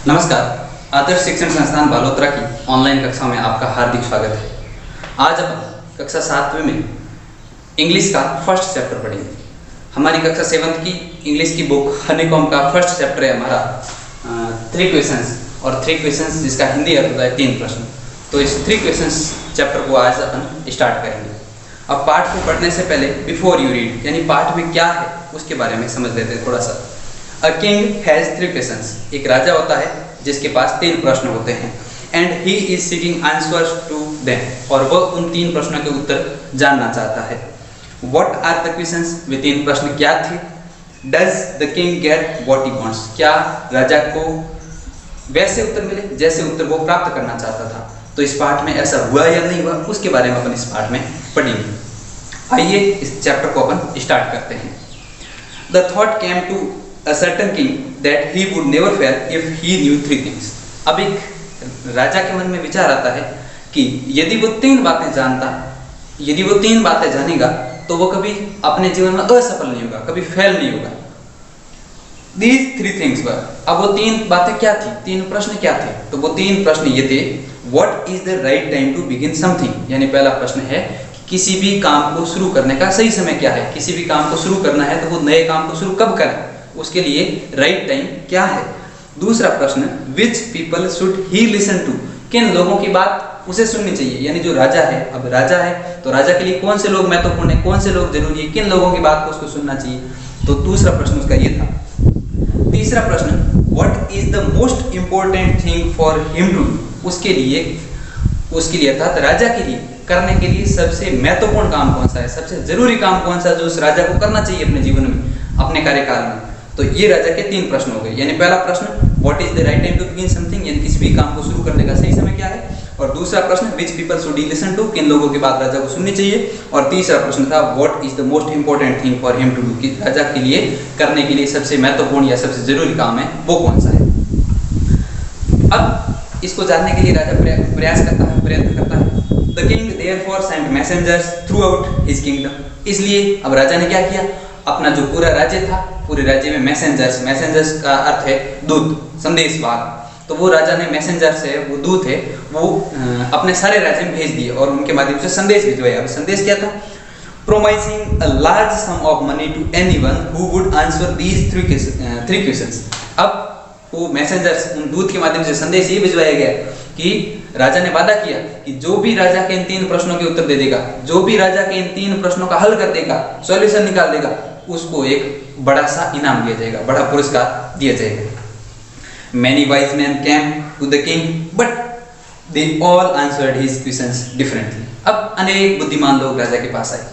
नमस्कार। आदर्श शिक्षण संस्थान बालोतरा की ऑनलाइन कक्षा में आपका हार्दिक स्वागत है। आज अपन कक्षा 7वीं में इंग्लिश का फर्स्ट चैप्टर पढ़ेंगे। हमारी कक्षा 7th की इंग्लिश की बुक हनीकॉम्ब का फर्स्ट चैप्टर है हमारा 3 क्वेश्चंस और 3 क्वेश्चंस जिसका हिंदी अर्थ होता है 3 प्रश्न। तो इस 3 क्वेश्चंस चैप्टर को आज अपन स्टार्ट करेंगे। अब पाठ को पढ़ने से पहले बिफोर यू रीड यानी पाठ में क्या है उसके बारे में समझ लेते हैं थोड़ा सा। A king has 3 questions. एक राजा होता है जिसके पास 3 प्रश्न होते हैं and he is seeking answers to them और वह उन 3 प्रश्नों के उत्तर जानना चाहता है। What are the questions? वे 3 प्रश्न क्या थे? Does the king get what he wants? क्या राजा को वैसे उत्तर मिले जैसे उत्तर वो प्राप्त करना चाहता था? तो इस पाठ में ऐसा हुआ या नहीं हुआ उसके बारे में अपन इस पाठ में पढ़ेंगे। आइए इस चैप्टर को अपन स्टार्ट करते हैं। The thought came to a certain king that he would never fail if he knew 3 things। अब एक राजा के मन में विचार आता है कि यदि वो 3 बातें जानता, यदि वो 3 बातें जानेगा तो वो कभी अपने जीवन में असफल नहीं होगा, कभी फेल नहीं होगा। These 3 things were। अब वो 3 बातें क्या थी, 3 प्रश्न क्या थे? तो वो 3 प्रश्न ये थे। What is the right time to begin something? यानी पहला प्रश्न है किसी भी काम को शुरू करने का सही समय क्या है? किसी भी काम को शुरू करना है तो वो नए काम को शुरू कब करें, उसके लिए राइट टाइम क्या है? दूसरा प्रश्न which people should he listen to? किन लोगों की बात उसे सुननी चाहिए? यानी जो राजा है, अब राजा है तो राजा के लिए कौन से लोग महत्वपूर्ण है, कौन से लोग जरूरी है, किन लोगों की बात को उसको सुनना चाहिए? तो दूसरा प्रश्न उसका ये था। तीसरा प्रश्न what is the most important thing for him to do? उसके लिए अर्थात राजा के लिए करने के लिए सबसे महत्वपूर्ण काम कौन सा है, सबसे जरूरी काम कौन सा जो उस राजा को करना चाहिए अपने जीवन में, अपने कार्यकाल में? तो ये राजा के 3 प्रश्न हो गए। यानी पहला प्रश्न what is the right time to begin something, यानी किसी भी काम को शुरू करने का सही समय क्या है, और दूसरा प्रश्न which people should he listen to, किन लोगों की बात राजा को सुननी चाहिए, और तीसरा प्रश्न था what is the most important thing for him to do, कि राजा के लिए करने के लिए सबसे महत्वपूर्ण या सबसे जरूरी काम है वो कौन सा है। अब इसको जानने के लिए राजा प्रयास करता है, प्रयत्न करता है। The king therefore sent messengers throughout his kingdom. इसलिए अब राजा ने क्या किया, अपना जो पूरा राज्य था, पूरे राज्य में मैसेंजर्स का अर्थ है दूत, संदेशवाहक। तो वो राजा ने मैसेंजर्स है, वो दूत है, वो अपने सारे राज्य में भेज दिए और उनके माध्यम से संदेश भिजवाया। अब संदेश क्या था? Promising a large sum of money to anyone who would answer these 3 questions. अब वो मैसेंजर्स, उन दूत के माध्यम से संदेश ये भिजवाया गया कि राजा ने वादा किया कि जो भी राजा के इन 3 प्रश्नों के उत्तर दे देगा, जो भी राजा के इन 3 प्रश्नों का हल कर देगा, सॉल्यूशन निकाल देगा, उसको एक बड़ा सा इनाम दिया जाएगा, बड़ा पुरस्कार दिया जाएगा। Many wise men came to the king, but they all answered his questions differently। अब अनेक बुद्धिमान लोग राजा के पास आए।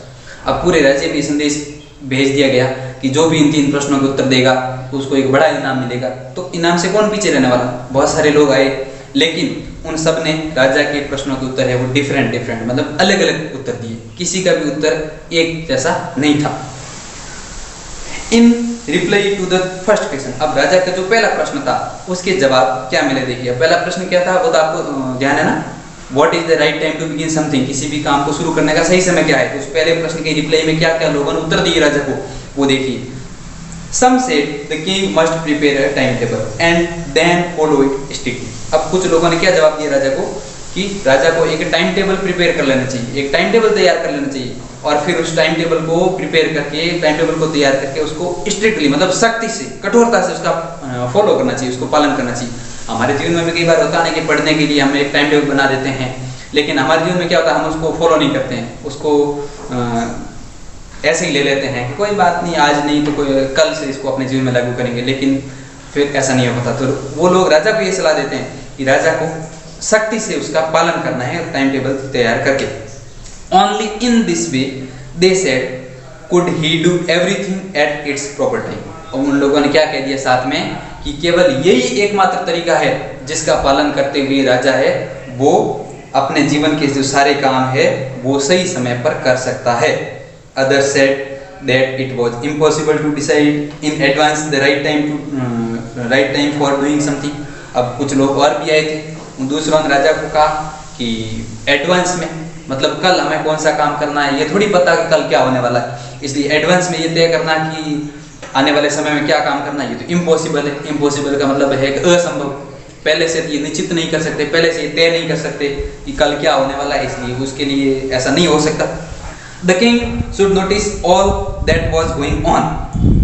अब पूरे राज्य में संदेश भेज दिया गया कि जो भी इन 3 प्रश्नों के उत्तर देगा उसको एक बड़ा इनाम मिलेगा। तो इनाम से कौन पीछे रहने वाला? बहुत सारे लोग आए, लेकिन उन सब ने राजा के प्रश्नों के उत्तर है वो डिफरेंट मतलब अलग अलग उत्तर दिए। किसी का भी उत्तर एक जैसा नहीं था। In reply to the first question, अब राजा का जो पहला प्रश्न था उसके जवाब क्या मिले देखिए। पहला प्रश्न क्या था वो तो आपको ध्यान है ना, what is the right time to begin something, किसी भी काम को शुरू करने का सही समय क्या है? तो उस पहले प्रश्न के रिप्लाई में क्या क्या लोगों ने उत्तर दिए राजा को वो देखिए। Some said the king must prepare a time table and then follow it strictly. अब कुछ लोगों ने क्या जवाब दिया राजा को कि राजा को एक टाइम टेबल प्रिपेयर कर लेना चाहिए, एक टाइम टेबल तैयार कर लेना चाहिए और फिर उस टाइम टेबल को प्रिपेयर करके, टाइम टेबल को तैयार करके उसको स्ट्रिक्टली मतलब सख्ती से, कठोरता से उसका फॉलो करना चाहिए, उसको पालन करना चाहिए। हमारे जीवन में भी कई बार होता है कि पढ़ने के लिए हम एक टाइम टेबल बना देते हैं, लेकिन हमारे जीवन में क्या होता है, हम उसको फॉलो नहीं करते हैं, उसको ऐसे ही ले लेते हैं कि कोई बात नहीं, आज नहीं तो कोई कल से इसको अपने जीवन में लागू करेंगे, लेकिन फिर ऐसा नहीं होता। तो वो लोग राजा को ये सलाह देते हैं कि राजा को सख्ती से उसका पालन करना है टाइम टेबल तैयार करके। Only in this way they said could he do everything at its proper time। और उन लोगों ने क्या कह दिया साथ में कि केवल यही एकमात्र तरीका है जिसका पालन करते हुए राजा है वो अपने जीवन के जो सारे काम है वो सही समय पर कर सकता है। Others said that it was impossible to decide in advance the right time for doing something। अब कुछ लोग और भी आए थे, उन दूसरों ने राजा को कहा कि एडवांस में मतलब कल हमें कौन सा काम करना है ये थोड़ी पता कि कल क्या होने वाला है, इसलिए एडवांस में ये तय करना कि आने वाले समय में क्या काम करना है ये तो इम्पॉसिबल है। इम्पॉसिबल का मतलब है कि असंभव, पहले से ये निश्चित नहीं कर सकते, पहले से ये तय नहीं कर सकते कि कल क्या होने वाला है, इसलिए उसके लिए ऐसा नहीं हो सकता। The king should notice all that was going on,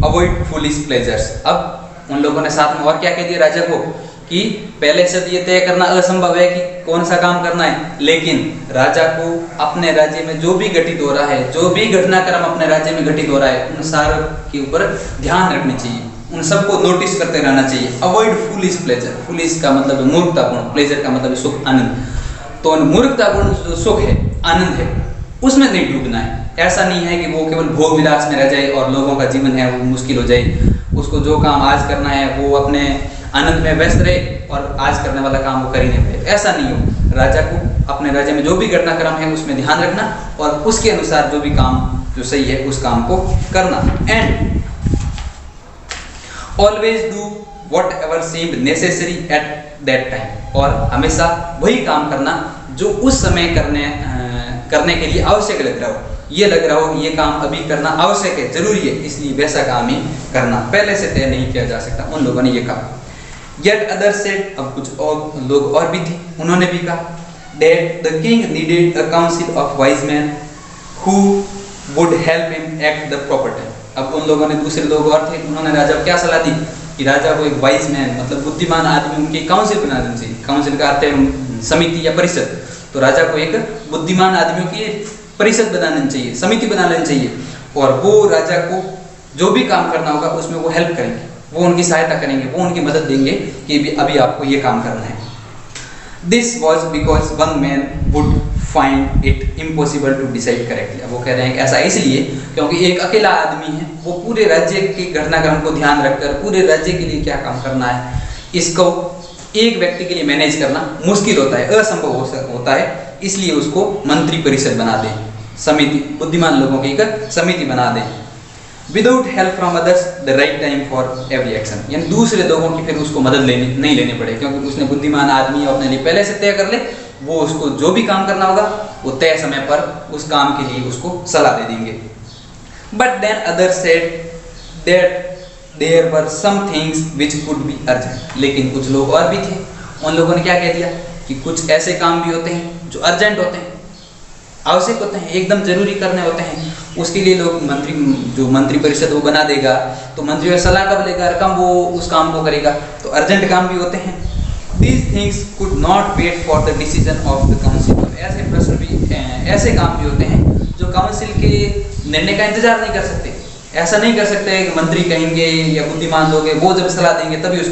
avoid foolish pleasures. अब उन लोगों ने साथ में और क्या कह दिया राजा को कि पहले से ये तय करना असंभव है कि कौन सा काम करना है, लेकिन राजा को अपने राज्य में जो भी घटित हो रहा है, जो भी घटनाक्रम अपने राज्य में घटित हो रहा है, उन सारों के ऊपर ध्यान रखना चाहिए, उन सबको नोटिस करते रहना चाहिए। अवॉइड फुलिश प्लेजर, फुलिश का मतलब मूर्खतापूर्ण, प्लेजर का मतलब सुख आनंद, तो मूर्खतापूर्ण जो सुख है, आनंद है, उसमें नहीं डूबना है। ऐसा नहीं है कि वो केवल भोग विलास में रह जाए और लोगों का जीवन है वो मुश्किल हो जाए। उसको जो काम आज करना है वो अपने आनंद में व्यस्त रहे और आज करने वाला काम वो कर ही नहीं पाए, ऐसा नहीं हो। राजा को अपने राज्य में जो भी घटनाक्रम है उसमें ध्यान रखना और उसके अनुसार जो भी काम जो सही है उस काम को करना। And always do what ever seemed necessary at that time, और हमेशा वही काम करना जो उस समय करने के लिए आवश्यक लग रहा हो। ये लग रहा हो ये काम अभी करना आवश्यक है, जरूरी है, इसलिए वैसा काम ही करना, पहले से तय नहीं किया जा सकता। उन लोगों ने ये कहा। Yet others said, अब कुछ और लोग और भी थे, उन्होंने भी कहा that the king needed a council of wise men who would help him act the proper time। अब उन लोगों ने, दूसरे लोग और थे, उन्होंने राजा को क्या सलाह दी कि राजा को एक वाइज मैन मतलब बुद्धिमान आदमी उनकी काउंसिल बना देनी चाहिए। काउंसिल का अर्थ है समिति या परिषद, तो राजा को एक बुद्धिमान आदमियों की परिषद बना लेनी चाहिए, समिति बना लेनी चाहिए, और वो राजा को जो भी काम करना होगा उसमें वो हेल्प करेंगे, वो उनकी सहायता करेंगे, वो उनकी मदद देंगे कि अभी आपको ये काम करना है। This was because one man would find it impossible to decide correctly. अब वो कह रहे हैं कि ऐसा इसलिए क्योंकि एक अकेला आदमी है, वो पूरे राज्य के घटनाक्रम को ध्यान रखकर पूरे राज्य के लिए क्या काम करना है, इसको एक व्यक्ति के लिए मैनेज करना मुश्किल होता है, असंभव होता है, इसलिए उसको मंत्री परिषद बना दें, समिति, बुद्धिमान लोगों की एक समिति बना दें। Without help from others the right time for every action, यानी दूसरे लोगों की फिर उसको मदद नहीं लेनी पड़े, क्योंकि उसने बुद्धिमान आदमी अपने लिए पहले से तय कर ले, वो उसको जो भी काम करना होगा वो तय समय पर उस काम के लिए उसको सलाह दे देंगे। But then others said that there were some things which could be urgent, लेकिन कुछ लोग और भी थे, उन लोगों ने क्या कह दिया कि कुछ ऐसे काम भी होते हैं जो अर्जेंट होते हैं, आवश्यक होते हैं, एकदम जरूरी करने होते हैं, उसके लिए लोग मंत्री परिषद वो बना देगा, तो मंत्री में सलाह कब लेगा, कब वो उस काम को करेगा, तो अर्जेंट काम भी होते हैं। These things could not wait for the decision of the council। ऐसे प्रश्न भी, ऐसे काम भी होते हैं जो काउंसिल के निर्णय का इंतजार नहीं कर सकते। ऐसा नहीं कर सकते कि मंत्री कहेंगे या बुद्धिमान लोग वो जब सलाह देंगे तभी उस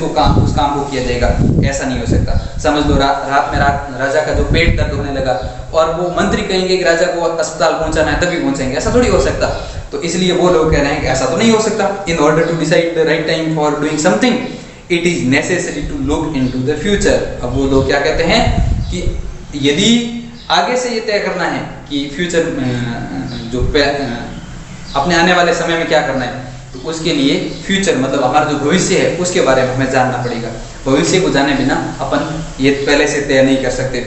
काम को किया जाएगा, ऐसा नहीं हो सकता। समझ लो रात में राजा का जो पेट दर्द होने लगा और वो मंत्री कहेंगे कि राजा को अस्पताल पहुंचाना है तभी पहुंचेंगे, ऐसा थोड़ी हो सकता। तो इसलिए वो लोग कह रहे हैं कि ऐसा तो नहीं हो सकता। In order to decide the right time for doing something it is necessary to look into the future. अब वो लोग क्या कहते हैं कि यदि आगे से ये तय करना है कि फ्यूचर जो अपने आने वाले समय में क्या करना है, तो उसके लिए फ्यूचर मतलब हमारा जो भविष्य है उसके बारे में हमें जानना पड़ेगा। भविष्य को जाने बिना अपन ये पहले से तय नहीं कर सकते।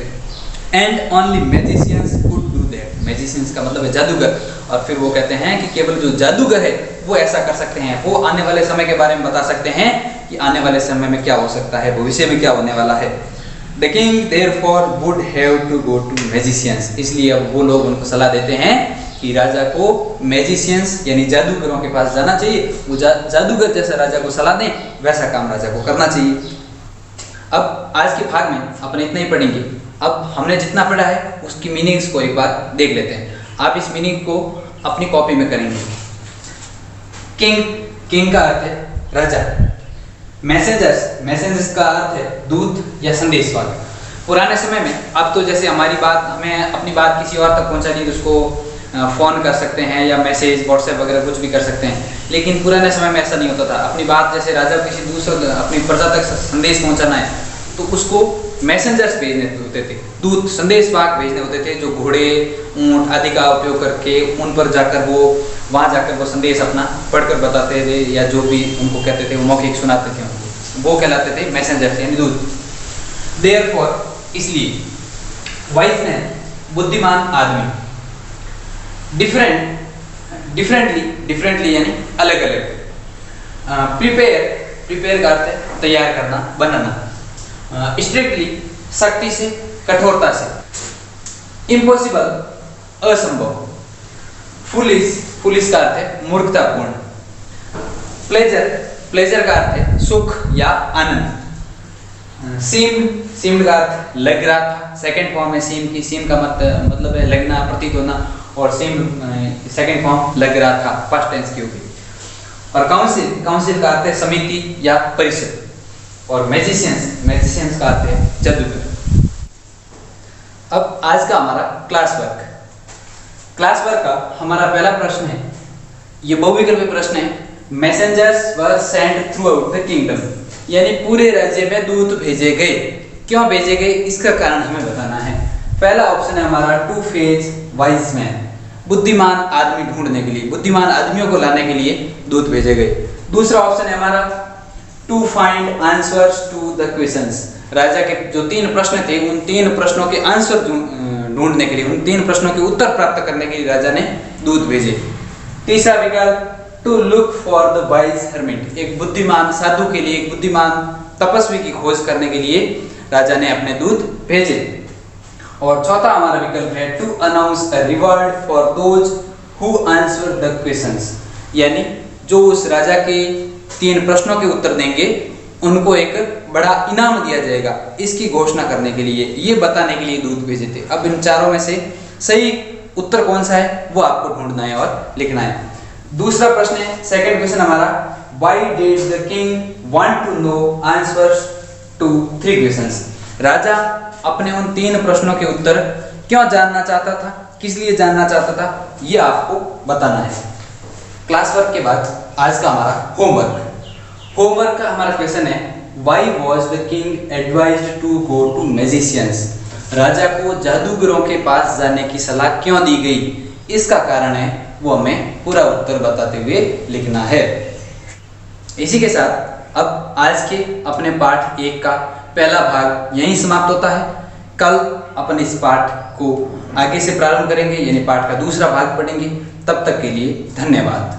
And only magicians could do that. Magicians का मतलब है जादूगर, और फिर वो कहते हैं कि केवल जो जादूगर है वो ऐसा कर सकते हैं, वो आने वाले समय के बारे में बता सकते हैं कि आने वाले समय में क्या हो सकता है, भविष्य में क्या होने वाला है। The king therefore would have to go to magicians. इसलिए अब वो लोग उनको सलाह देते हैं कि राजा को मैजिशियंस यानी जादूगरों के पास जाना चाहिए, वो जादूगर जैसा राजा को सलाह दें वैसा काम राजा को करना चाहिए। अब आज के भाग में अपन इतना ही पढ़ेंगे। अब हमने जितना पढ़ा है उसकी मीनिंग्स को एक बार देख लेते हैं। आप इस मीनिंग को अपनी कॉपी में करेंगे। किंग का अर्थ है राजा। मैसेंजर्स का अर्थ है दूत या संदेश वाले। पुराने समय में, अब तो जैसे हमें अपनी बात किसी और तक पहुंचानी है तो उसको फ़ोन कर सकते हैं या मैसेज व्हाट्सएप वगैरह कुछ भी कर सकते हैं, लेकिन पुराने समय में ऐसा नहीं होता था। अपनी बात जैसे राजा किसी दूसरे अपनी प्रजा तक संदेश पहुंचाना है तो उसको मैसेंजर्स भेजने होते थे, दूत संदेशवाहक भेजने होते थे, जो घोड़े ऊंट आदि का उपयोग करके उन पर जाकर वहाँ जाकर वो संदेश अपना पढ़कर बताते थे या जो भी उनको कहते थे वो मौखिक सुनाते थे, वो कहलाते थे मैसेंजर्स यानी दूत। देयरफॉर इसलिए, वाइज मैन बुद्धिमान आदमी, डिफरेंटली यानी अलग अलग, प्रिपेयर का अर्थ है तैयार करना, बनाना, स्ट्रिक्टली सख्ती से, कठोरता से। इम्पॉसिबल असंभव। फुलिश, फुलिश का अर्थ है मूर्खतापूर्ण। प्लेजर, प्लेजर का अर्थ है सुख या आनंद। सीम्ड, सीम्ड का अर्थ लग रहा था, सेकंड फॉर्म है सीम की। सीम का मतलब है लगना, प्रतीत होना, और सीम सेकंड फॉर्म लग रहा था, फर्स्ट टेंस की होगी। और काउंसिल, काउंसिल का अर्थ है समिति या परिषद। और मैजिशियंस, मैजिशियंस का अर्थ है जादूगर। अब आज का हमारा क्लास वर्क। क्लास वर्क का हमारा पहला प्रश्न है, ये बहुविकल्पी प्रश्न है। Messengers were sent through out the kingdom, यानी पूरे राज्य में दूत भेजे गए। क्यों भेजे गए, इसका कारण हमें बताना है। पहला ऑप्शन है हमारा टू फेच वाइज मैन, बुद्धिमान आदमी ढूंढने के लिए, बुद्धिमान आदमियों को लाने के लिए दूत भेजे गए। दूसरा ऑप्शन है हमारा to find answers to the questions, राजा के जो 3 प्रश्न थे उन 3 प्रश्नों के आंसर ढूंढने के लिए, उन 3 प्रश्नों के उत्तर प्राप्त करने के लिए राजा ने दूत भेजे। तीसरा विकल्प to look for the wise hermit, एक बुद्धिमान साधु के लिए, एक बुद्धिमान तपस्वी की खोज करने के लिए राजा ने अपने दूत भेजे। और चौथा हमारा विकल्प है to announce a reward for those who answer the questions, यानी जो उस राजा के 3 प्रश्नों के उत्तर देंगे उनको एक बड़ा इनाम दिया जाएगा, इसकी घोषणा करने के लिए, ये बताने के लिए दूत भेजे थे। अब इन चारों में से सही उत्तर कौन सा है वो आपको ढूंढना है और लिखना है। दूसरा प्रश्न है, सेकंड क्वेश्चन हमारा, why did the king want to know answers to 3 questions, राजा अपने उन 3 प्रश्नों के उत्तर क्यों जानना चाहता था, किस लिए जानना चाहता था, ये आपको बताना है। क्लास वर्क के बाद आज का हमारा होमवर्क। होमवर्क का हमारा क्वेश्चन है, why was the king advised to go to magicians, राजा को जादूगरों के पास जाने की सलाह क्यों दी गई, इसका कारण है वो हमें पूरा उत्तर बताते हुए लिखना है। इसी के साथ अब आज के अपने पाठ 1 का पहला भाग यहीं समाप्त होता है। कल अपन इस पाठ को आगे से प्रारंभ करेंगे, यानी पाठ का दूसरा भाग पढ़ेंगे। तब तक के लिए धन्यवाद।